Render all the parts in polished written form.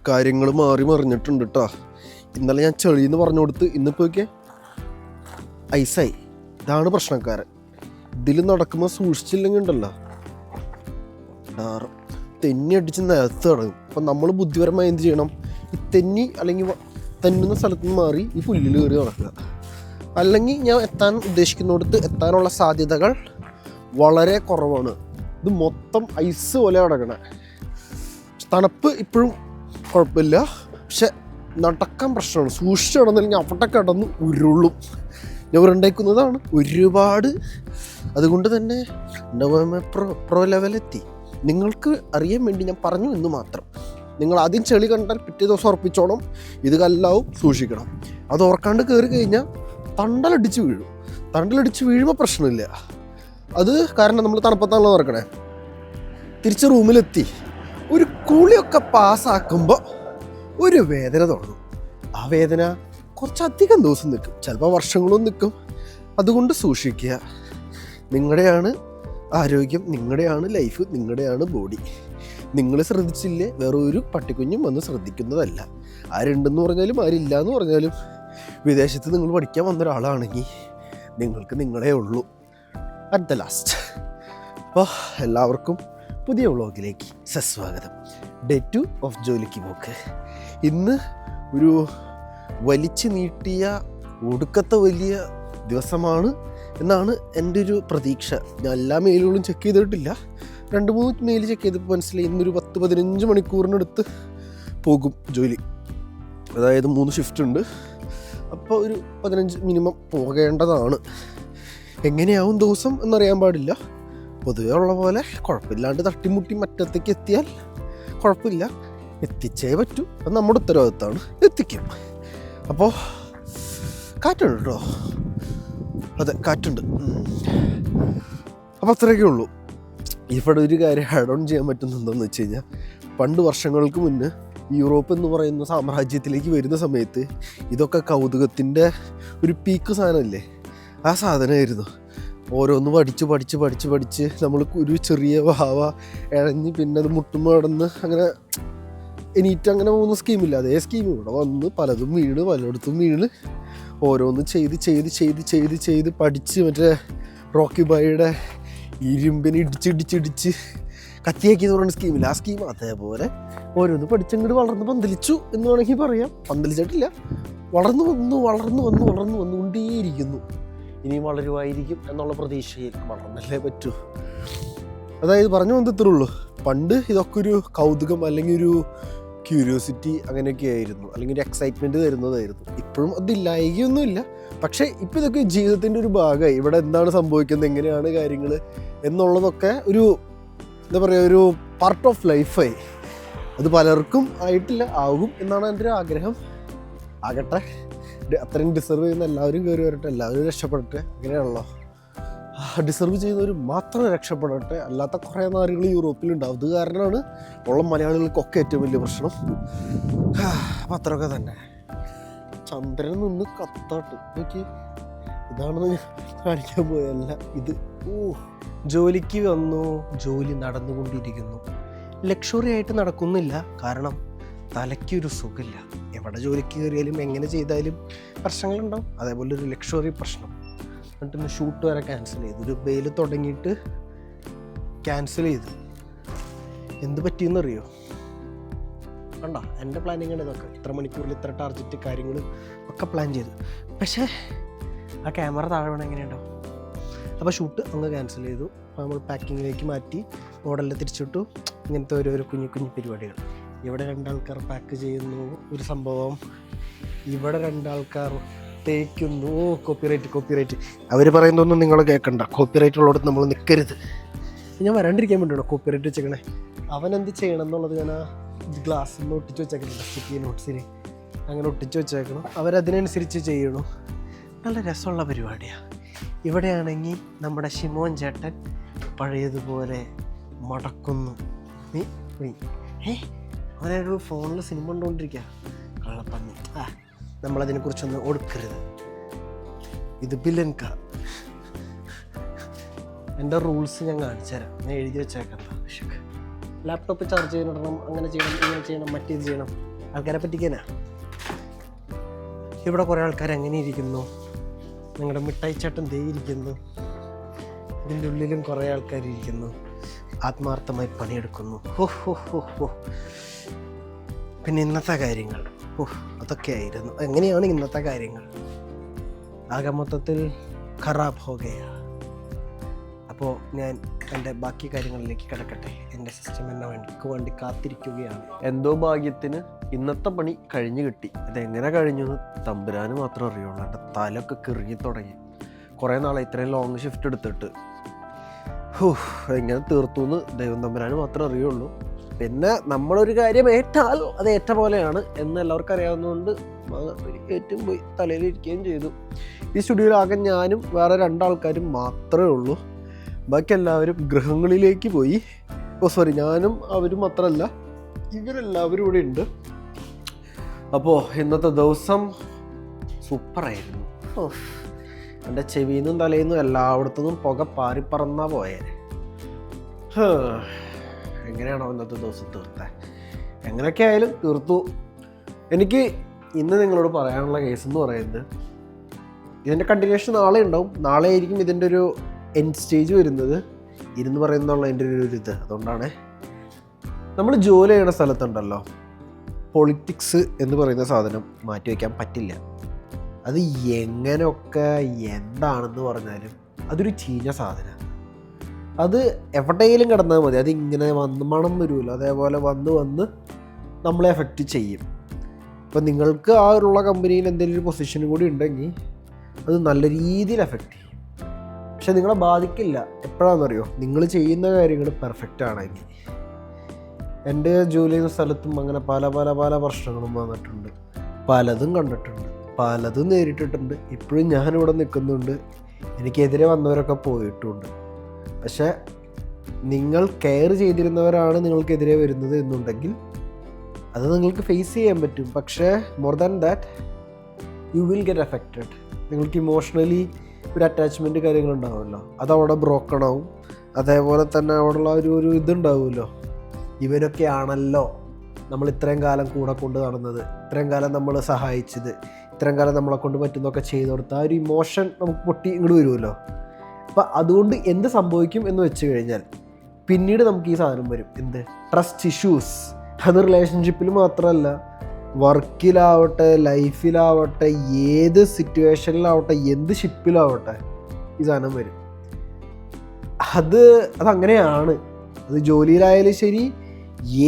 കാര്യങ്ങൾ മാറി മറിഞ്ഞിട്ടുണ്ട് കേട്ടോ. ഇന്നലെ ഞാൻ ചെളിയെന്ന് പറഞ്ഞു കൊടുത്ത് ഇന്നിപ്പോഴൊക്കെ ഐസായി. ഇതാണ് പ്രശ്നക്കാരൻ. ഇതിൽ നടക്കുമ്പോൾ സൂക്ഷിച്ചില്ലെങ്കിൽ ഉണ്ടല്ലോ തെന്നി അടിച്ച് നിലത്ത് തുടങ്ങും. അപ്പം നമ്മൾ ബുദ്ധിപരമായി എന്ത് ചെയ്യണം? ഈ തെന്നി അല്ലെങ്കിൽ തെന്നുന്ന സ്ഥലത്ത് നിന്ന് മാറി ഈ പുല്ലിൽ കയറി നടക്കുക. അല്ലെങ്കിൽ ഞാൻ എത്താൻ ഉദ്ദേശിക്കുന്നിടത്ത് എത്താനുള്ള സാധ്യതകൾ വളരെ കുറവാണ്. ഇത് മൊത്തം ഐസ് പോലെ കിടക്കണേ. തണുപ്പ് ഇപ്പോഴും കുഴപ്പമില്ല, പക്ഷെ നടക്കാൻ പ്രശ്നമാണ്. സൂക്ഷിച്ച് കിടന്നില്ലെങ്കിൽ അവിടെ കിടന്ന് ഉരുളും. ഞാൻ ഉരുണ്ടാക്കുന്നതാണ് ഒരുപാട്. അതുകൊണ്ട് തന്നെ പ്രോ ലെവലെത്തി. നിങ്ങൾക്ക് അറിയാൻ വേണ്ടി ഞാൻ പറഞ്ഞു എന്ന് മാത്രം. നിങ്ങൾ ആദ്യം ചെളി കണ്ടാൽ പിറ്റേ ദിവസം ഉറപ്പിച്ചോണം ഇത് കല്ലാവും, സൂക്ഷിക്കണം. അത് ഓർക്കാണ്ട് കയറി കഴിഞ്ഞാൽ തണ്ടലടിച്ച് വീഴും. തണ്ടലടിച്ച് വീഴുമ്പോൾ പ്രശ്നമില്ല. അത് കാരണം നമ്മൾ തണുപ്പത്താണല്ലോ നടക്കണേ. തിരിച്ച് റൂമിലെത്തി ഒരു കുളിയൊക്കെ പാസ്സാക്കുമ്പോൾ ഒരു വേദന തുടങ്ങും. ആ വേദന കുറച്ചധികം ദിവസം നിൽക്കും, ചിലപ്പോൾ വർഷങ്ങളും നിൽക്കും. അതുകൊണ്ട് സൂക്ഷിക്കുക. നിങ്ങളുടെയാണ് ആരോഗ്യം, നിങ്ങളുടെയാണ് ലൈഫ്, നിങ്ങളുടെയാണ് ബോഡി. നിങ്ങൾ ശ്രദ്ധിച്ചില്ലേ വേറെ ഒരു പട്ടിക്കുഞ്ഞും വന്ന് ശ്രദ്ധിക്കുന്നതല്ല. ആരുണ്ടെന്ന് പറഞ്ഞാലും ആരില്ല എന്ന് പറഞ്ഞാലും വിദേശത്ത് നിങ്ങൾ പഠിക്കാൻ വന്ന ഒരാളാണെങ്കിൽ നിങ്ങൾക്ക് നിങ്ങളേ ഉള്ളൂ അറ്റ് ദ ലാസ്റ്റ്. അപ്പോൾ എല്ലാവർക്കും പുതിയ വ്ളോഗിലേക്ക് സസ്വാഗതം. ഡേ 2 ഓഫ് ജോലിക്ക് പോക്ക്. ഇന്ന് ഒരു വലിച്ചു നീട്ടിയ ഒടുക്കത്തെ വലിയ ദിവസമാണ് എന്നാണ് എൻ്റെ ഒരു പ്രതീക്ഷ. ഞാൻ എല്ലാ മെയിലുകളും ചെക്ക് ചെയ്തിട്ടില്ല. 2-3 മെയിൽ ചെക്ക് ചെയ്തപ്പോൾ മനസ്സിലായി ഇന്നൊരു 10-15 മണിക്കൂറിനടുത്ത് പോകും ജോലി. അതായത് 3 ഷിഫ്റ്റ് ഉണ്ട്. അപ്പോൾ ഒരു 15 മിനിമം പോകേണ്ടതാണ്. എങ്ങനെയാവും ദിവസം എന്നറിയാൻ പാടില്ല. പൊതുവേ ഉള്ള പോലെ കുഴപ്പമില്ലാണ്ട് തട്ടിമുട്ടി മറ്റത്തേക്ക് എത്തിയാൽ കുഴപ്പമില്ല. എത്തിച്ചേ പറ്റൂ. അത് നമ്മുടെ ഉത്തരവാദിത്തമാണ്. എത്തിക്കും. അപ്പോൾ കാറ്റുണ്ട് കേട്ടോ. അതെ, കാറ്റുണ്ട്. അപ്പോൾ അത്രയൊക്കെ ഉള്ളൂ. ഇവിടെ ഒരു കാര്യം ആഡ് ഓൺ ചെയ്യാൻ പറ്റുന്നുണ്ടെന്ന് വെച്ച് കഴിഞ്ഞാൽ, പണ്ട് വർഷങ്ങൾക്ക് മുന്നേ യൂറോപ്പ് എന്ന് പറയുന്ന സാമ്രാജ്യത്തിലേക്ക് വരുന്ന സമയത്ത് ഇതൊക്കെ കൗതുകത്തിൻ്റെ ഒരു പീക്ക് സാധനമല്ലേ? ആ സാധനമായിരുന്നു. ഓരോന്ന് പഠിച്ച് നമ്മൾ ഒരു ചെറിയ വാവ ഇഴഞ്ഞ് പിന്നെ അത് മുട്ടുമ്പോൾ കിടന്ന് അങ്ങനെ എണീറ്റ് അങ്ങനെ പോകുന്ന സ്കീമില്ല. അതേ സ്കീം ഇവിടെ വന്ന് പലതും വീണ് പലയിടത്തും വീണ് ഓരോന്ന് ചെയ്ത് പഠിച്ച് മറ്റേ റോക്കി ബായിയുടെ ഇരുമ്പിനെ ഇടിച്ച് കത്തിയാക്കിയെന്ന് പറയുന്ന സ്കീമില്ല. ആ സ്കീം അതേപോലെ ഓരോന്ന് പഠിച്ചങ്ങോട്ട് വളർന്ന് പന്തലിച്ചു എന്ന് വേണമെങ്കിൽ പറയാം. പന്തലിച്ചിട്ടില്ല, വളർന്നു വന്നുകൊണ്ടേയിരിക്കുന്നു. ഇനിയും വളരുമായിരിക്കും എന്നുള്ള പ്രതീക്ഷയിൽ വളർന്നല്ലേ പറ്റൂ. അതായത് പറഞ്ഞു വന്നിത്രേ ഉള്ളൂ. പണ്ട് ഇതൊക്കെ ഒരു കൗതുകം അല്ലെങ്കിൽ ഒരു ക്യൂരിയോസിറ്റി അങ്ങനെയൊക്കെ ആയിരുന്നു, അല്ലെങ്കിൽ ഒരു എക്സൈറ്റ്മെൻറ്റ് തരുന്നതായിരുന്നു. ഇപ്പോഴും അതില്ലായികയൊന്നുമില്ല. പക്ഷേ ഇപ്പോൾ ഇതൊക്കെ ജീവിതത്തിൻ്റെ ഒരു ഭാഗമായി. ഇവിടെ എന്താണ് സംഭവിക്കുന്നത്, എങ്ങനെയാണ് കാര്യങ്ങൾ എന്നുള്ളതൊക്കെ ഒരു എന്താ പറയുക, ഒരു പാർട്ട് ഓഫ് ലൈഫായി. അത് പലർക്കും ആയിട്ടില്ല, ആകും എന്നാണ് എൻ്റെ ഒരു ആഗ്രഹം. ആകട്ടെ, അത്രയും ഡിസർവ് ചെയ്യുന്ന എല്ലാവരും കയറി വരട്ടെ, എല്ലാവരും രക്ഷപ്പെടട്ടെ. അങ്ങനെയാണല്ലോ, ഡിസർവ് ചെയ്യുന്നവർ മാത്രം രക്ഷപ്പെടട്ടെ. അല്ലാത്ത കുറേ നാടുകൾ യൂറോപ്പിലുണ്ടാവും. അത് കാരണമാണ് ഉള്ള മലയാളികൾക്കൊക്കെ ഏറ്റവും വലിയ പ്രശ്നം. അപ്പം അത്രയൊക്കെ തന്നെ. ചന്ദ്രൻ നിന്ന് കത്താട്ട് നോക്കി, ഇതാണെന്ന് ഞാൻ കാണിക്കാൻ പോയല്ല ഇത്. ജോലിക്ക് വന്നു, ജോലി നടന്നുകൊണ്ടിരിക്കുന്നു. ലക്ഷറി ആയിട്ട് നടക്കുന്നില്ല, കാരണം തലയ്ക്കൊരു സുഖമില്ല. എവിടെ ജോലിക്ക് കയറിയാലും എങ്ങനെ ചെയ്താലും പ്രശ്നങ്ങളുണ്ടാവും. അതേപോലെ ഒരു ലക്ഷറി പ്രശ്നം. എന്നിട്ട് ഷൂട്ട് വരെ ക്യാൻസൽ ചെയ്തു. ഒരു വെയിൽ തുടങ്ങിയിട്ട് ക്യാൻസൽ ചെയ്തു. എന്ത് പറ്റിയെന്നറിയോ? കണ്ടോ, എൻ്റെ പ്ലാനിങ്ങാണ് ഇതൊക്കെ. ഇത്ര മണിക്കൂറിൽ ഇത്ര ടാർജറ്റ് കാര്യങ്ങൾ ഒക്കെ പ്ലാൻ ചെയ്തു. പക്ഷേ ആ ക്യാമറ താഴെ വേണം എങ്ങനെയുണ്ടാവും. അപ്പോൾ ഷൂട്ട് അങ്ങ് ക്യാൻസൽ ചെയ്തു. അപ്പോൾ നമ്മൾ പാക്കിങ്ങിലേക്ക് മാറ്റി, മോഡലിൽ തിരിച്ചിട്ടു. ഇങ്ങനത്തെ ഓരോരോ കുഞ്ഞു പരിപാടികൾ. ഇവിടെ 2 ആൾക്കാർ പാക്ക് ചെയ്യുന്നു ഒരു സംഭവം, ഇവിടെ 2 ആൾക്കാർ തേക്കുന്നു. കോപ്പിറൈറ്റ് അവർ പറയുന്നതൊന്നും നിങ്ങൾ കേൾക്കണ്ട. കോപ്പിറൈറ്റ് ഉള്ളിടത്ത് നമ്മൾ നിൽക്കരുത്. ഞാൻ വരാണ്ടിരിക്കാൻ വേണ്ടിയാണോ കോപ്പിറൈറ്റ് വെച്ചേക്കണേ? അവൻ എന്ത് ചെയ്യണം എന്നുള്ളത് ഞാൻ ആ ഗ്ലാസ്സിൽ നിന്ന് ഒട്ടിച്ച് വെച്ചേക്കുന്നുണ്ട്. സ്റ്റിക്കി നോട്ട്സിന് അങ്ങനെ ഒട്ടിച്ച് വെച്ചേക്കണം. അവരതിനനുസരിച്ച് ചെയ്യണം. നല്ല രസമുള്ള പരിപാടിയാണ്. ഇവിടെയാണെങ്കിൽ നമ്മുടെ ഷിമോൻ ചേട്ടൻ പഴയതുപോലെ മടക്കുന്നു. അവനൊരു ഫോണിൽ സിനിമ കണ്ടുകൊണ്ടിരിക്കുക. കള്ളപ്പന്നി. നമ്മളതിനെക്കുറിച്ചൊന്നും ഓടുക്കരുത്. ഇത് ബില്ലൻക. എൻ്റെ റൂൾസ് ഞാൻ കാണിച്ചു തരാം. ഞാൻ എഴുതി വെച്ചേക്കാം. ലാപ്ടോപ്പ് ചാർജ് ചെയ്യാനിടണം, അങ്ങനെ ചെയ്യണം, ഇങ്ങനെ ചെയ്യണം, മറ്റേത് ചെയ്യണം. ആൾക്കാരെ പറ്റിക്കാനാ. ഇവിടെ കുറേ ആൾക്കാർ എങ്ങനെ ഇരിക്കുന്നു, നിങ്ങളുടെ മിഠായിച്ചാട്ടം ദേ ഇരിക്കുന്നു, ഇതിൻ്റെ ഉള്ളിലും കുറേ ആൾക്കാർ ഇരിക്കുന്നു, ആത്മാർത്ഥമായി പണിയെടുക്കുന്നു. പിന്നെ ഇന്നത്തെ കാര്യങ്ങൾ അതൊക്കെ ആയിരുന്നു. എങ്ങനെയാണ് ഇന്നത്തെ കാര്യങ്ങൾ? ആകെ മൊത്തത്തിൽ ഖറാബ് ഹോ ഗയ. അപ്പോൾ ഞാൻ എൻ്റെ ബാക്കി കാര്യങ്ങളിലേക്ക് കിടക്കട്ടെ. എൻ്റെ സിസ്റ്റം എന്നെ വേണ്ടി കാത്തിരിക്കുകയാണ്. എന്തോ ഭാഗ്യത്തിന് ഇന്നത്തെ പണി കഴിഞ്ഞു കിട്ടി. അതെങ്ങനെ കഴിഞ്ഞു എന്ന് തമ്പുരാന് മാത്രം അറിയുള്ളൂ. എൻ്റെ തലയൊക്കെ കിറുങ്ങി തുടങ്ങി. കുറേ നാളെ ഇത്രയും ലോങ് ഷിഫ്റ്റ് എടുത്തിട്ട് എങ്ങനെ തീർത്തു എന്ന് ദൈവം തമ്പുരാന് മാത്രം അറിയുള്ളൂ. പിന്നെ നമ്മളൊരു കാര്യം ഏറ്റാൽ അത് ഏറ്റ പോലെയാണ് എന്ന് എല്ലാവർക്കും അറിയാവുന്നതുകൊണ്ട് ഏറ്റവും പോയി തലയിലിരിക്കുകയും ചെയ്തു. ഈ സ്റ്റുഡിയോയിലാകെ ഞാനും വേറെ 2 ആൾക്കാരും മാത്രമേ ഉള്ളൂ. ബാക്കി എല്ലാവരും ഗൃഹങ്ങളിലേക്ക് പോയി. ഞാനും അവരും മാത്രമല്ല, ഇവരെല്ലാവരും ഇവിടെ ഉണ്ട്. അപ്പോൾ ഇന്നത്തെ ദിവസം സൂപ്പറായിരുന്നു. എൻ്റെ ചെവിയിൽ നിന്നും തലയിൽ നിന്നും എല്ലായിടത്തുനിന്നും പുക പാറിപ്പറന്നാ പോയേ. എങ്ങനെയാണോ ഇന്നത്തെ ദിവസം തീർത്തത്? എങ്ങനെയൊക്കെ ആയാലും തീർത്തു. എനിക്ക് ഇന്ന് നിങ്ങളോട് പറയാനുള്ള കേസ് എന്ന് പറയുന്നത്, ഇതിൻ്റെ കണ്ടിന്യൂഷൻ നാളെ ഉണ്ടാവും. നാളെ ആയിരിക്കും ഇതിൻ്റെ ഒരു എൻഡ് സ്റ്റേജ് വരുന്നത്. ഇരുന്ന് പറയുന്നുള്ള എൻ്റെ ഒരു ഇത്. അതുകൊണ്ടാണ് നമ്മൾ ജോലി ചെയ്യുന്ന സ്ഥലത്തുണ്ടല്ലോ, പൊളിറ്റിക്സ് എന്ന് പറയുന്ന സാധനം മാറ്റി വയ്ക്കാൻ പറ്റില്ല. അത് എങ്ങനെയൊക്കെ എന്താണെന്ന് പറഞ്ഞാലും അതൊരു ചീഞ്ഞ സാധനം. അത് എവിടെയെങ്കിലും കിടന്നാൽ മതി, അതിങ്ങനെ മണം വരുമല്ലോ, അതേപോലെ വന്ന് നമ്മളെ എഫക്റ്റ് ചെയ്യും. ഇപ്പം നിങ്ങൾക്ക് ആ ഉള്ള കമ്പനിയിൽ എന്തെങ്കിലും ഒരു പൊസിഷനും കൂടി ഉണ്ടെങ്കിൽ അത് നല്ല രീതിയിൽ എഫക്റ്റ് ചെയ്യും. പക്ഷെ നിങ്ങളെ ബാധിക്കില്ല. എപ്പോഴാണെന്നറിയോ? നിങ്ങൾ ചെയ്യുന്ന കാര്യങ്ങൾ പെർഫെക്റ്റ് ആണെങ്കിൽ. എൻ്റെ ജോലി ചെയ്യുന്ന സ്ഥലത്തും അങ്ങനെ പല പ്രശ്നങ്ങളും വന്നിട്ടുണ്ട്. പലതും കണ്ടിട്ടുണ്ട്, പലതും നേരിട്ടിട്ടുണ്ട്. ഇപ്പോഴും ഞാനിവിടെ നിൽക്കുന്നുണ്ട്. എനിക്കെതിരെ വന്നവരൊക്കെ പോയിട്ടുണ്ട്. പക്ഷേ നിങ്ങൾ കെയർ ചെയ്തിരുന്നവരാണ് നിങ്ങൾക്കെതിരെ വരുന്നത് എന്നുണ്ടെങ്കിൽ അത് നിങ്ങൾക്ക് ഫേസ് ചെയ്യാൻ പറ്റും. പക്ഷേ more than that you will get affected. നിങ്ങൾക്ക് ഇമോഷണലി ഒരു അറ്റാച്ച്മെൻറ്റ് കാര്യങ്ങളുണ്ടാവുമല്ലോ, അതവിടെ ബ്രോക്കൺ ആവും. അതേപോലെ തന്നെ അവിടെയുള്ള ഒരു ഇതുണ്ടാവുമല്ലോ, ഇവരൊക്കെയാണല്ലോ നമ്മൾ ഇത്രയും കാലം കൂടെ കൊണ്ട് നടന്നത്, ഇത്രയും കാലം നമ്മൾ സഹായിച്ചത്, ഇത്രയും കാലം നമ്മളെ കൊണ്ട് പറ്റുന്നതൊക്കെ ചെയ്തു കൊടുത്ത ആ ഒരു ഇമോഷൻ നമുക്ക് പൊട്ടി ഇങ്ങോട്ട് വരുമല്ലോ. അപ്പം അതുകൊണ്ട് എന്ത് സംഭവിക്കും എന്ന് വെച്ച് കഴിഞ്ഞാൽ പിന്നീട് നമുക്ക് ഈ സാധനം വരും. എന്ത്? Trust issues. അത് റിലേഷൻഷിപ്പിൽ മാത്രമല്ല, വർക്കിലാവട്ടെ, ലൈഫിലാവട്ടെ, ഏത് സിറ്റുവേഷനിലാവട്ടെ, എന്ത് ഷിപ്പിലാവട്ടെ ഈ സാധനം വരും. അതങ്ങനെയാണ്. അത് ജോലിയിലായാലും ശരി,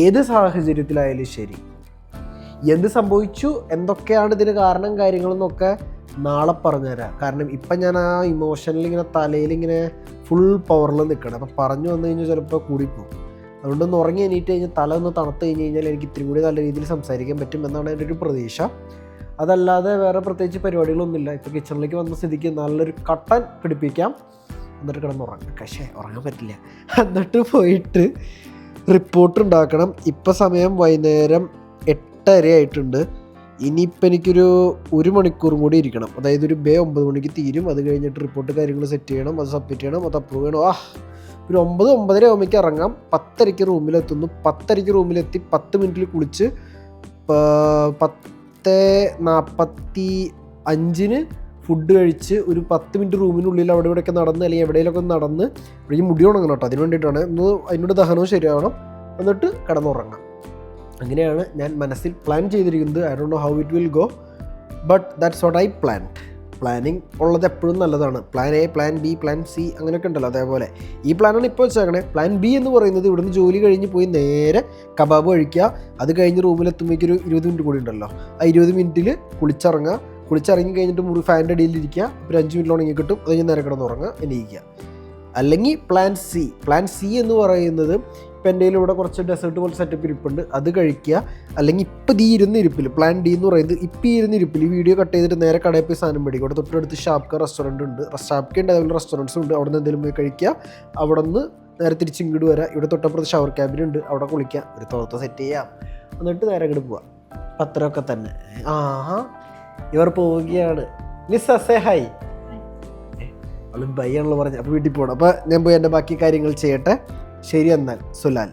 ഏത് സാഹചര്യത്തിലായാലും ശരി. എന്ത് സംഭവിച്ചു, എന്തൊക്കെയാണ് ഇതിന് കാരണം, കാര്യങ്ങളെന്നൊക്കെ നാളെ പറഞ്ഞുതരാം. കാരണം ഇപ്പം ഞാൻ ആ ഇമോഷനിൽ ഇങ്ങനെ തലയിലിങ്ങനെ ഫുൾ പവറിൽ നിൽക്കണം. അപ്പം പറഞ്ഞു വന്നു കഴിഞ്ഞാൽ ചിലപ്പോൾ കൂടിപ്പോകും. അതുകൊണ്ടൊന്ന് ഉറങ്ങി എണീറ്റ് കഴിഞ്ഞാൽ തല ഒന്ന് തണുത്ത് കഴിഞ്ഞ് കഴിഞ്ഞാൽ എനിക്ക് ഇത്തിരി കൂടി നല്ല രീതിയിൽ സംസാരിക്കാൻ പറ്റും എന്നാണ് എൻ്റെ ഒരു പ്രതീക്ഷ. അതല്ലാതെ വേറെ പ്രത്യേകിച്ച് പരിപാടികളൊന്നുമില്ല. ഇപ്പോൾ കിച്ചണിലേക്ക് വന്ന സ്ഥിതിക്ക് നല്ലൊരു കട്ടൻ പിടിപ്പിക്കാം, എന്നിട്ട് കിടന്നുറങ്ങാം. പക്ഷേ ഉറങ്ങാൻ പറ്റില്ല. എന്നിട്ട് പോയിട്ട് റിപ്പോർട്ട് ഉണ്ടാക്കണം. ഇപ്പം സമയം വൈകുന്നേരം 8:30 ആയിട്ടുണ്ട്. ഇനിയിപ്പോൾ എനിക്കൊരു 1 മണിക്കൂറും കൂടി ഇരിക്കണം. അതായത് ഒരു 9 മണിക്ക് തീരും. അത് കഴിഞ്ഞിട്ട് റിപ്പോർട്ട് കാര്യങ്ങൾ സെറ്റ് ചെയ്യണം, അത് സബ്മിറ്റ് ചെയ്യണം, അത് അപ്രൂവ് ചെയ്യണം. ഒരു 9-9:30 ആകുമ്പോഴേക്ക് ഇറങ്ങാം. 10:30 റൂമിലെത്തുന്നു. 10:30 റൂമിലെത്തി 10 മിനിറ്റിൽ കുളിച്ച് 10:45 ഫുഡ് കഴിച്ച് ഒരു 10 മിനിറ്റ് റൂമിനുള്ളിൽ അവിടെ ഇവിടെയൊക്കെ നടന്ന്, അല്ലെങ്കിൽ എവിടെയെങ്കിലുമൊക്കെ നടന്ന് ഈ മുടി ഉണങ്ങണം കേട്ടോ. അതിന് വേണ്ടിയിട്ടാണ്. അതിനോട് ദഹനവും ശരിയാവണം. എന്നിട്ട് കിടന്നുറങ്ങാം. അങ്ങനെയാണ് ഞാൻ മനസ്സിൽ പ്ലാൻ ചെയ്തിരിക്കുന്നത്. I don't know how it will go, but that's what I planned. Planning ഉള്ളത് എപ്പോഴും നല്ലതാണ്. Plan A, plan B, plan C അങ്ങനെയൊക്കെ ഉണ്ടല്ലോ. അതേപോലെ ഈ പ്ലാനാണ് ഇപ്പോൾ വെച്ചേക്കണേ. പ്ലാൻ ബി എന്ന് പറയുന്നത് ഇവിടുന്ന് ജോലി കഴിഞ്ഞ് പോയി നേരെ കബാബ് കഴിക്കുക. അത് കഴിഞ്ഞ് റൂമിലെത്തുമ്പോഴേക്കൊരു 20 മിനിറ്റ് കൂടി ഉണ്ടല്ലോ. ആ 20 മിനിറ്റിൽ കുളിച്ചിറങ്ങുക. കുളിച്ചിറങ്ങി കഴിഞ്ഞിട്ട് ഫാൻ്റെ അടിയിലിരിക്കുക. ഒരു 5 മിനിറ്റിൽ ഉണങ്ങി കിട്ടും. അത് കഴിഞ്ഞ് നേരെ കിടന്നുറങ്ങുക, എണീക്കുക. അല്ലെങ്കിൽ പ്ലാൻ സി. പ്ലാൻ സി എന്ന് പറയുന്നത് ഇപ്പം എൻ്റെ ഇവിടെ കുറച്ച് ഡെസേർട്ട് പോലെ സെറ്റപ്പ് ഇരിപ്പുണ്ട്, അത് കഴിക്കുക. അല്ലെങ്കിൽ ഇപ്പം ഈ ഇരുന്നിരിപ്പിൽ പ്ലാൻ ഡി എന്ന് പറയുന്നത് ഇപ്പം ഈ ഇരുന്നിരിപ്പിൽ ഈ വീഡിയോ കട്ട് ചെയ്തിട്ട് നേരെ കടയിൽ പോയി സാധനം മേടിക്കും. ഇവിടെ തൊട്ടടുത്ത് ഷാപ്ക റെസ്റ്റോറൻറ്റ് ഉണ്ട്. ഷാപ്ക ഉണ്ട്, അതേപോലെ റെസ്റ്റോറൻറ്റ്സും ഉണ്ട്. അവിടെ നിന്ന് എന്തെങ്കിലും പോയി കഴിക്കുക. അവിടെ നിന്ന് നേരെ തിരിച്ച് ഇങ്ങോട്ട് വരാം. ഇവിടെ തൊട്ടപ്പുറത്ത് ഷവർ ക്യാബിനുണ്ട്, അവിടെ കുളിക്കുക, ഒരു തോർത്ത് സെറ്റ് ചെയ്യാം, എന്നിട്ട് നേരെ ഇങ്ങോട്ട് പോവാം. പത്രമൊക്കെ തന്നെ. ഇവർ പോവുകയാണ്. മിസ് അസേ ഹൈ. അവൾ ബൈ ആണല്ലോ പറഞ്ഞത്. അപ്പോൾ വീട്ടിൽ പോകണം. അപ്പോൾ ഞാൻ പോയി എൻ്റെ ബാക്കി കാര്യങ്ങൾ ചെയ്യട്ടെ. ശരി എന്നാൽ സുലാൽ.